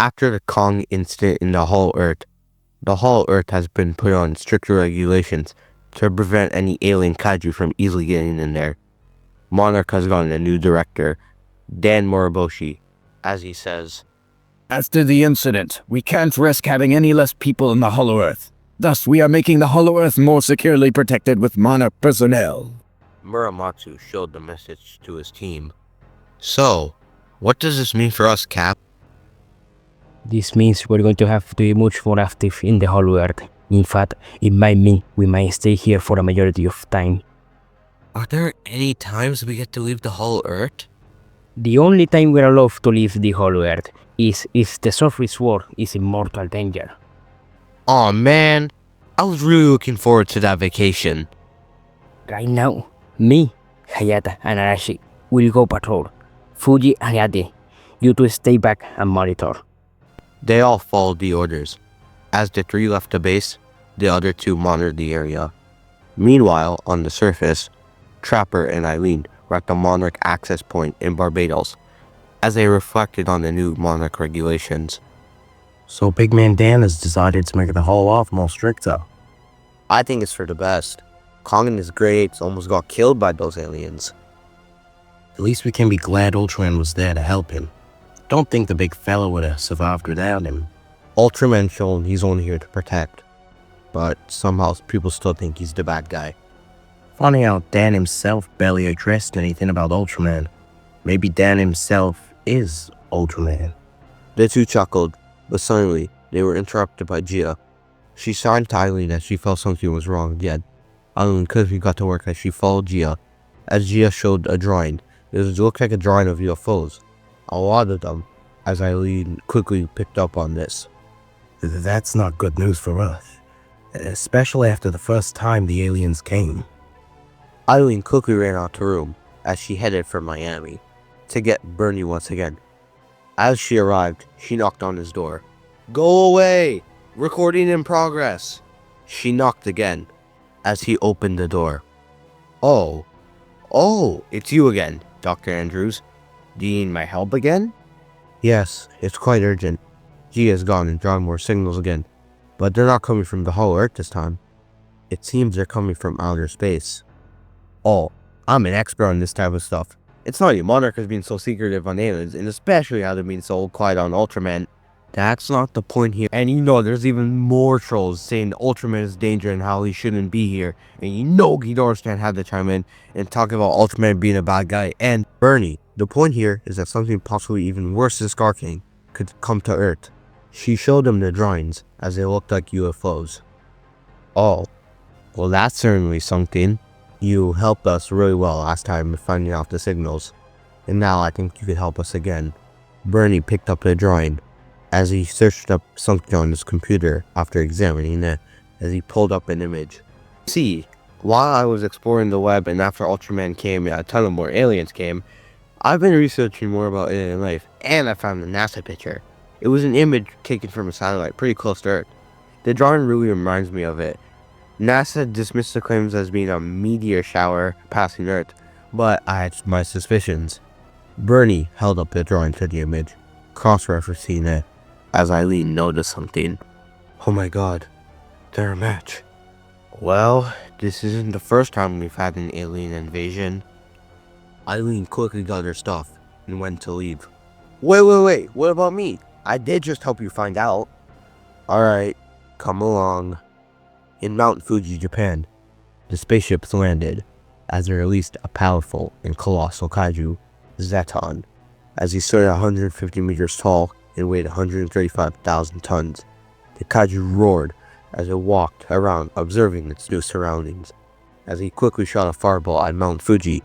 After the Kong incident in the Hollow Earth has been put on stricter regulations to prevent any alien kaiju from easily getting in there. Monarch has gotten a new director, Dan Moriboshi, as he says, "After the incident, we can't risk having any less people in the Hollow Earth. Thus, we are making the Hollow Earth more securely protected with Monarch personnel." Muramatsu showed the message to his team. So, what does this mean for us, Cap? This means we're going to have to be much more active in the Hollow Earth. In fact, it might mean we might stay here for a majority of time. Are there any times we get to leave the Hollow Earth? The only time we're allowed to leave the Hollow Earth is if the Zoffy sword is in mortal danger. Aw man, I was really looking forward to that vacation. Right now, me, Hayata, and Arashi will go patrol. Fuji and Hayate, you two stay back and monitor. They all followed the orders. As the three left the base, the other two monitored the area. Meanwhile, on the surface, Trapper and Ilene were at the Monarch access point in Barbados, as they reflected on the new Monarch regulations. So Big Man Dan has decided to make the Hollow Earth more stricter. I think it's for the best. Kong and his Grey Apes almost got killed by those aliens. At least we can be glad Ultraman was there to help him. Don't think the big fella would have survived without him. Ultraman shown he's only here to protect, but somehow people still think he's the bad guy. Funny how Dan himself barely addressed anything about Ultraman. Maybe Dan himself is Ultraman. The two chuckled, but suddenly they were interrupted by Gia. She signed to Ilene that she felt something was wrong yet. Ilene quickly got to work as she followed Gia. As Gia showed a drawing, it looked like a drawing of UFOs. A lot of them, as Ilene quickly picked up on this. That's not good news for us, especially after the first time the aliens came. Ilene quickly ran out the room as she headed for Miami to get Bernie once again. As she arrived, she knocked on his door. "Go away! Recording in progress!" She knocked again as he opened the door. Oh, it's you again, Dr. Andrews. Do you need my help again?" "Yes, it's quite urgent. Gia has gone and drawn more signals again, but they're not coming from the Hollow Earth this time. It seems they're coming from outer space." "Oh, I'm an expert on this type of stuff. It's not you Monarch has been so secretive on aliens, and especially how they've been so quiet on Ultraman. That's not the point here. And you know there's even more trolls saying Ultraman is danger and how he shouldn't be here. And you know Ghidorah's can't have to chime in and talk about Ultraman being a bad guy. And Bernie, the point here is that something possibly even worse than Scar King could come to Earth." She showed him the drawings as they looked like UFOs. "Oh, well that's certainly something. You helped us really well last time with finding out the signals. And now I think you could help us again." Bernie picked up the drawing as he searched up something on his computer after examining it, as he pulled up an image. "See, while I was exploring the web and after Ultraman came and a ton of more aliens came, I've been researching more about alien life, and I found the NASA picture. It was an image taken from a satellite pretty close to Earth. The drawing really reminds me of it. NASA dismissed the claims as being a meteor shower passing Earth, but I had my suspicions." Bernie held up the drawing to the image, cross-referencing it, as Ilene noticed something. "Oh my god, they're a match." "Well, this isn't the first time we've had an alien invasion." Ilene quickly got her stuff and went to leave. Wait, what about me? I did just help you find out." "Alright, come along." In Mount Fuji, Japan, the spaceships landed as they released a powerful and colossal kaiju, Zeton, as he stood at 150 meters tall and weighed 135,000 tons. The kaiju roared as it walked around observing its new surroundings. As he quickly shot a fireball at Mount Fuji,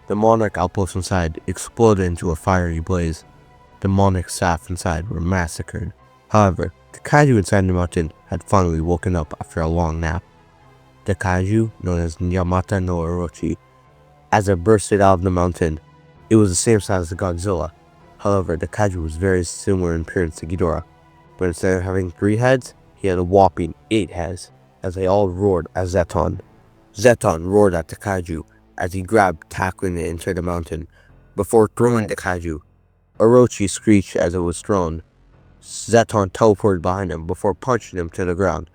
the Monarch outpost inside exploded into a fiery blaze. The Monarch staff inside were massacred. However, the kaiju inside the mountain had finally woken up after a long nap. The kaiju, known as Yamata no Orochi, as it bursted out of the mountain, it was the same size as Godzilla. However, the kaiju was very similar in appearance to Ghidorah, but instead of having 3 heads, he had a whopping 8 heads, as they all roared at Zeton. Zeton roared at the kaiju as he grabbed, tackling it into the mountain. Before throwing the kaiju, Orochi screeched as it was thrown. Zeton teleported behind him before punching him to the ground.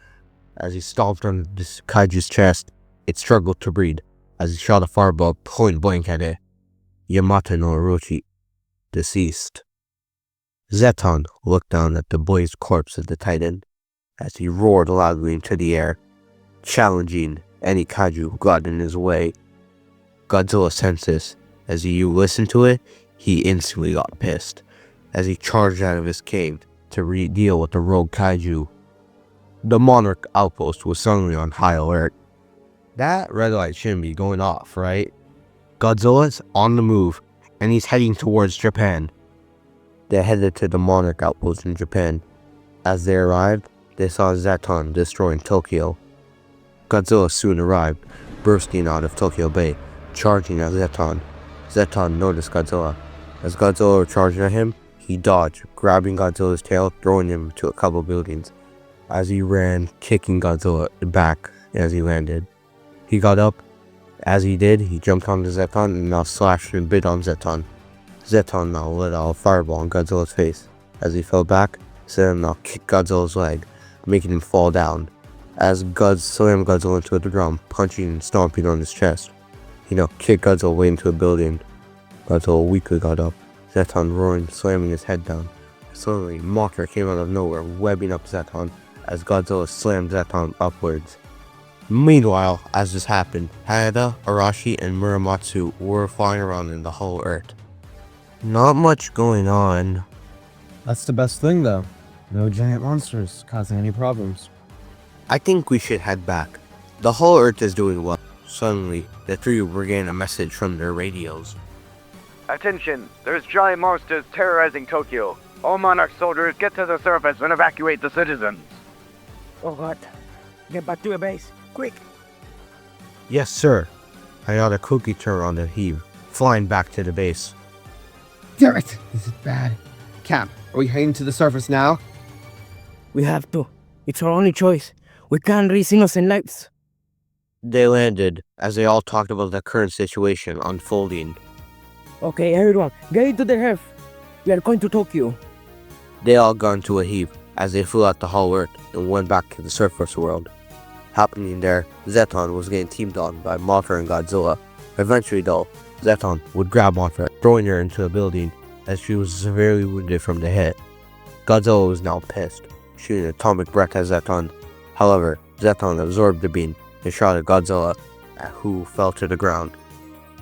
As he stomped on this kaiju's chest, it struggled to breathe as he shot a fireball point blank at it. Yamata no Orochi, deceased. Zeton looked down at the blazed corpse of the Titan as he roared loudly into the air, challenging any kaiju who got in his way. Godzilla sensed this. As he listened to it, he instantly got pissed as he charged out of his cave to deal with the rogue kaiju. The Monarch outpost was suddenly on high alert. That red light shouldn't be going off, right? Godzilla's on the move, and he's heading towards Japan. They headed to the Monarch outpost in Japan. As they arrived, they saw Zeton destroying Tokyo. Godzilla soon arrived, bursting out of Tokyo Bay, charging at Zeton. Zeton noticed Godzilla. As Godzilla was charging at him, he dodged, grabbing Godzilla's tail, throwing him to a couple buildings. As he ran, kicking Godzilla back as he landed. He got up. As he did, he jumped onto Zeton and now slashed and bit on Zeton. Zeton now let out a fireball on Godzilla's face. As he fell back, Zeton now kicked Godzilla's leg, making him fall down. As God slammed Godzilla into the ground, punching and stomping on his chest. He now kicked Godzilla away into a building. Godzilla weakly got up, Zeton roaring, slamming his head down. Suddenly, Mothra came out of nowhere, webbing up Zeton as Godzilla slammed Zeton upwards. Meanwhile, as this happened, Hayata, Arashi, and Muramatsu were flying around in the Hollow Earth. Not much going on. That's the best thing, though. No giant monsters causing any problems. I think we should head back. The Hollow Earth is doing well. Suddenly, the three were getting a message from their radios. Attention! There's giant monsters terrorizing Tokyo. All Monarch soldiers get to the surface and evacuate the citizens. Oh god. Get back to your base. Quick. Yes, sir. Hayata quickly turned on the heave, flying back to the base. Damn it! This is bad. Cap, are we heading to the surface now? We have to. It's our only choice. We can't risk innocent lives. They landed, as they all talked about the current situation unfolding. Okay, everyone, get into the hearth. We are going to Tokyo. They all got into a heap as they flew out the Hollow Earth and went back to the surface world. Happening there, Zeton was getting teamed on by Mothra and Godzilla. Eventually though, Zeton would grab Mothra, throwing her into a building as she was severely wounded from the hit. Godzilla was now pissed, shooting an atomic breath at Zeton. However, Zeton absorbed the beam and shot at Godzilla, who fell to the ground.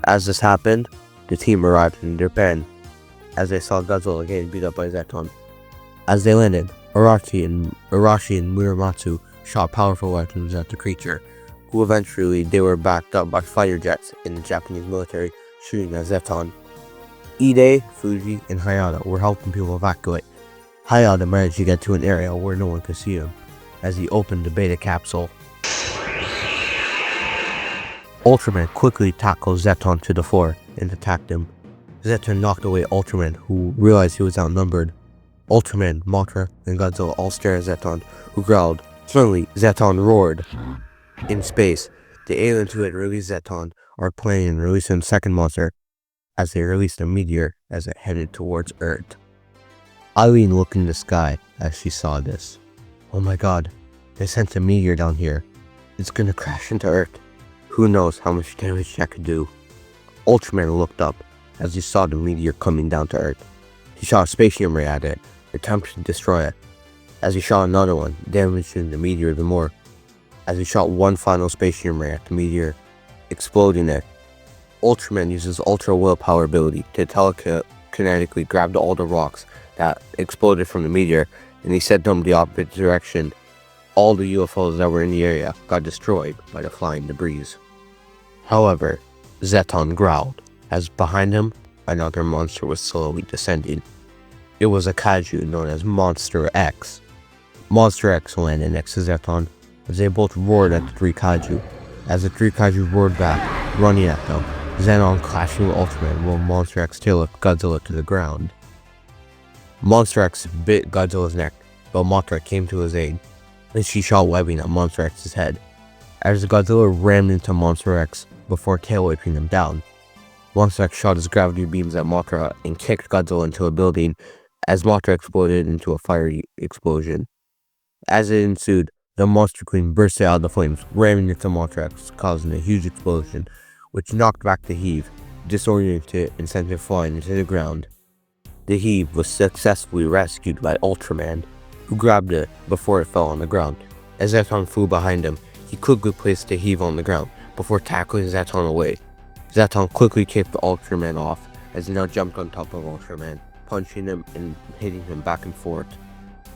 As this happened, the team arrived in Japan as they saw Godzilla getting beat up by Zeton. As they landed, Arashi and Muramatsu shot powerful weapons at the creature, who eventually they were backed up by fighter jets in the Japanese military shooting at Zeton. Ilene, Fuji, and Hayata were helping people evacuate. Hayata managed to get to an area where no one could see him as he opened the beta capsule. Ultraman quickly tackled Zeton to the floor and attacked him. Zeton knocked away Ultraman, who realized he was outnumbered. Ultraman, Mothra, and Godzilla all stared at Zeton, who growled. Suddenly, Zeton roared. In space, the aliens who had released Zeton are planning on releasing a second monster as they released a meteor as it headed towards Earth. Ilene looked in the sky as she saw this. Oh my god, they sent a meteor down here. It's gonna crash into Earth. Who knows how much damage that could do. Ultraman looked up as he saw the meteor coming down to Earth. He shot a spatium ray at it, attempting to destroy it. As he shot another one, damaging the meteor even more. As he shot one final spatium ray at the meteor, exploding it. Ultraman uses Ultra Willpower ability to telekinetically grab all the rocks that exploded from the meteor, and he sent them the opposite direction. All the UFOs that were in the area got destroyed by the flying debris. However, Zeton growled, as behind him, another monster was slowly descending. It was a kaiju known as Monster X. Monster X landed next to Zeton, as they both roared at the three kaiju. As the three kaiju roared back, running at them, Zeton clashing with Ultraman while Monster X tailed Godzilla to the ground. Monster X bit Godzilla's neck, but Mothra came to his aid, and she shot webbing at Monster X's head. As Godzilla rammed into Monster X before tail whipping him down, Monster X shot his gravity beams at Mothra and kicked Godzilla into a building as Mothra exploded into a fiery explosion. As it ensued, the Monster Queen burst out of the flames, ramming into Montrax, causing a huge explosion, which knocked back the Heave, disoriented it and sent it flying into the ground. The Heave was successfully rescued by Ultraman, who grabbed it before it fell on the ground. As Zeton flew behind him, he quickly placed the Heave on the ground before tackling Zeton away. Zeton quickly kicked Ultraman off as he now jumped on top of Ultraman, punching him and hitting him back and forth.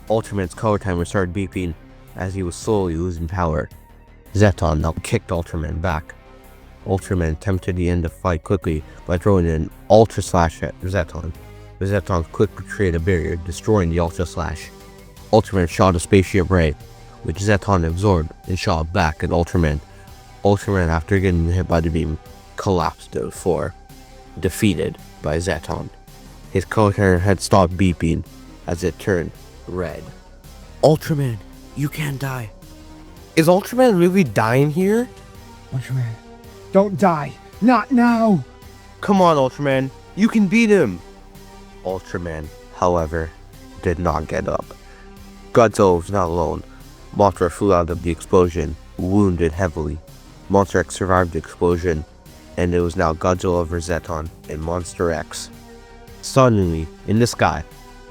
Ultraman's color timer started beeping as he was slowly losing power. Zeton now kicked Ultraman back. Ultraman attempted to end the fight quickly by throwing an Ultra Slash at Zeton, but Zeton quickly created a barrier, destroying the Ultra Slash. Ultraman shot a spaceship ray, which Zeton absorbed and shot back at Ultraman. Ultraman, after getting hit by the beam, collapsed to the floor, defeated by Zeton. His color timer had stopped beeping as it turned red. Ultraman, you can't die. Is Ultraman really dying here? Ultraman, don't die. Not now. Come on, Ultraman, you can beat him. Ultraman, however, did not get up. Godzilla was not alone. Mothra flew out of the explosion, wounded heavily. Monster X survived the explosion, and it was now Godzilla vs. Zeton and Monster X. Suddenly, in the sky,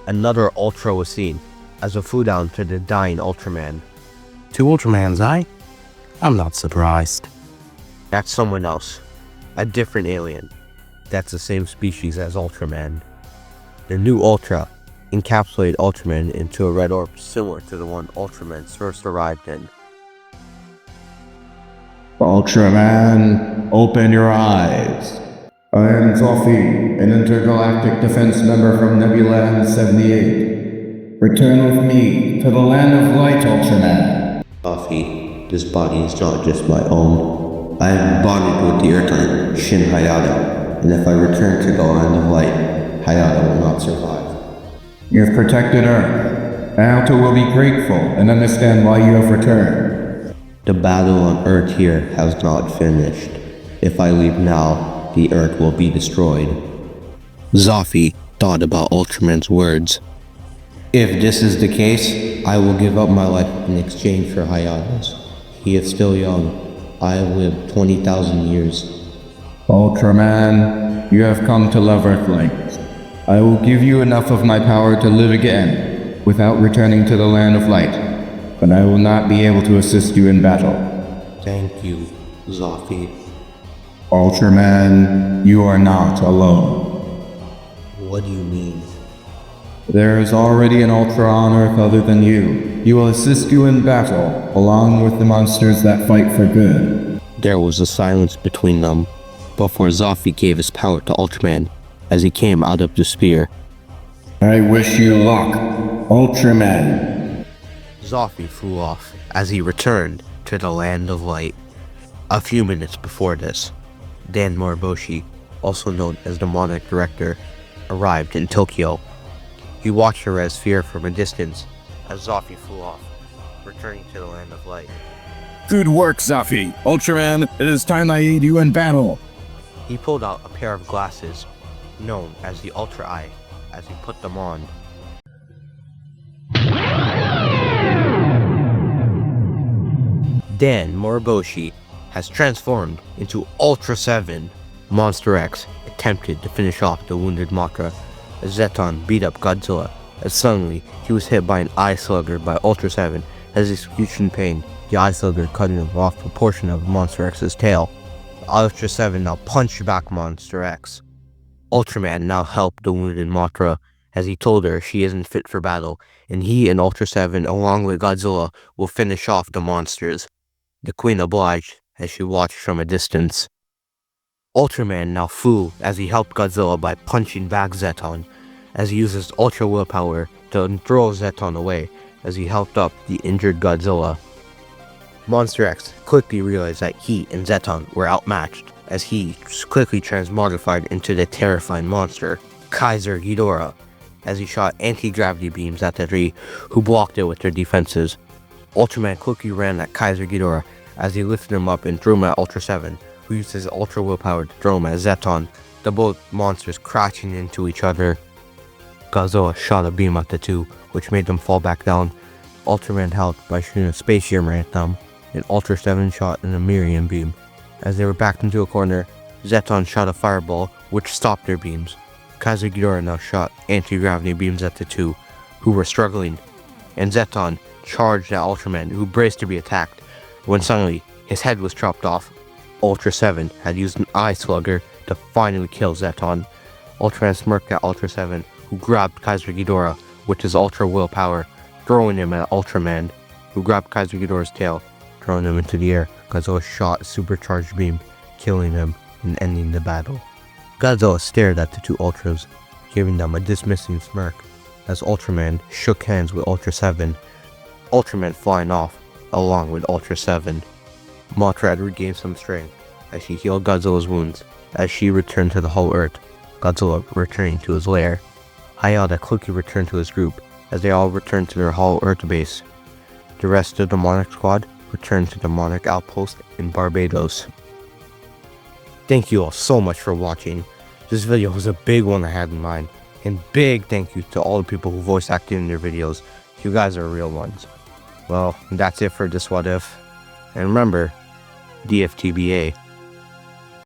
another Ultra was seen as it flew down to the dying Ultraman. To Ultraman's eye, I'm not surprised. That's someone else, a different alien. That's the same species as Ultraman. The new Ultra encapsulated Ultraman into a red orb similar to the one Ultraman first arrived in. Ultraman, open your eyes. I am Zoffy, an intergalactic defense member from Nebula 78. Return with me to the land of light, Ultraman. Zoffy, this body is not just my own. I am bonded with the Earth Shin Hayata, and if I return to the land of light, Hayata will not survive. You've protected Earth. Hayata will be grateful and understand why you have returned. The battle on Earth here has not finished. If I leave now, the Earth will be destroyed. Zoffy thought about Ultraman's words. If this is the case, I will give up my life in exchange for Hayata's. He is still young. I have lived 20,000 years. Ultraman, you have come to love Earthlings. I will give you enough of my power to live again, without returning to the land of light, but I will not be able to assist you in battle. Thank you, Zoffy. Ultraman, you are not alone. What do you mean? There is already an Ultra on Earth other than you. He will assist you in battle, along with the monsters that fight for good. There was a silence between them, before Zoffy gave his power to Ultraman as he came out of the sphere. I wish you luck, Ultraman. Zoffy flew off as he returned to the land of light. A few minutes before this, Dan Moriboshi, also known as the Monarch director, arrived in Tokyo. He watched the red sphere from a distance as Zoffy flew off, returning to the land of light. Good work, Zoffy. Ultraman, it is time I aid you in battle. He pulled out a pair of glasses, known as the Ultra Eye, as he put them on. Dan Moriboshi has transformed into Ultra 7. Monster X attempted to finish off the wounded Mothra as Zeton beat up Godzilla, as suddenly he was hit by an eye slugger by Ultra 7 as excruciating pain, the eye slugger cutting off a portion of Monster X's tail. Ultra 7 now punched back Monster X. Ultraman now helped the wounded Mothra as he told her she isn't fit for battle, and he and Ultra 7 along with Godzilla will finish off the monsters. The Queen obliged as she watched from a distance. Ultraman now flew as he helped Godzilla by punching back Zeton, as he uses Ultra willpower to throw Zeton away as he helped up the injured Godzilla. Monster X quickly realized that he and Zeton were outmatched as he quickly transmogrified into the terrifying monster, Kaiser Ghidorah, as he shot anti-gravity beams at the three who blocked it with their defenses. Ultraman quickly ran at Kaiser Ghidorah as he lifted him up and threw him at Ultra 7, who used his Ultra willpower to throw him at Zeton, the both monsters crashing into each other. Godzilla shot a beam at the two, which made them fall back down. Ultraman helped by shooting a space shimmer at them, and Ultra 7 shot an Amirian beam. As they were backed into a corner, Zeton shot a fireball, which stopped their beams. Kaiser Ghidorah now shot anti-gravity beams at the two, who were struggling, and Zeton charged at Ultraman, who braced to be attacked, when suddenly his head was chopped off. Ultra 7 had used an eye slugger to finally kill Zeton. Ultraman smirked at Ultra 7, who grabbed Kaiser Ghidorah with his Ultra willpower, throwing him at Ultraman, who grabbed Kaiser Ghidorah's tail, throwing him into the air. Godzilla shot a supercharged beam, killing him and ending the battle. Godzilla stared at the two Ultras, giving them a dismissing smirk, as Ultraman shook hands with Ultra 7, Ultraman flying off along with Ultra 7. Mothra had regained some strength as she healed Godzilla's wounds. As she returned to the whole Earth, Godzilla returning to his lair. Hayata quickly returned to his group as they all returned to their Hollow Earth base. The rest of the Monarch squad returned to the Monarch outpost in Barbados. Thank you all so much for watching. This video was a big one I had in mind, and big thank you to all the people who voice acted in their videos. You guys are real ones. Well, that's it for this What If. And remember, DFTBA.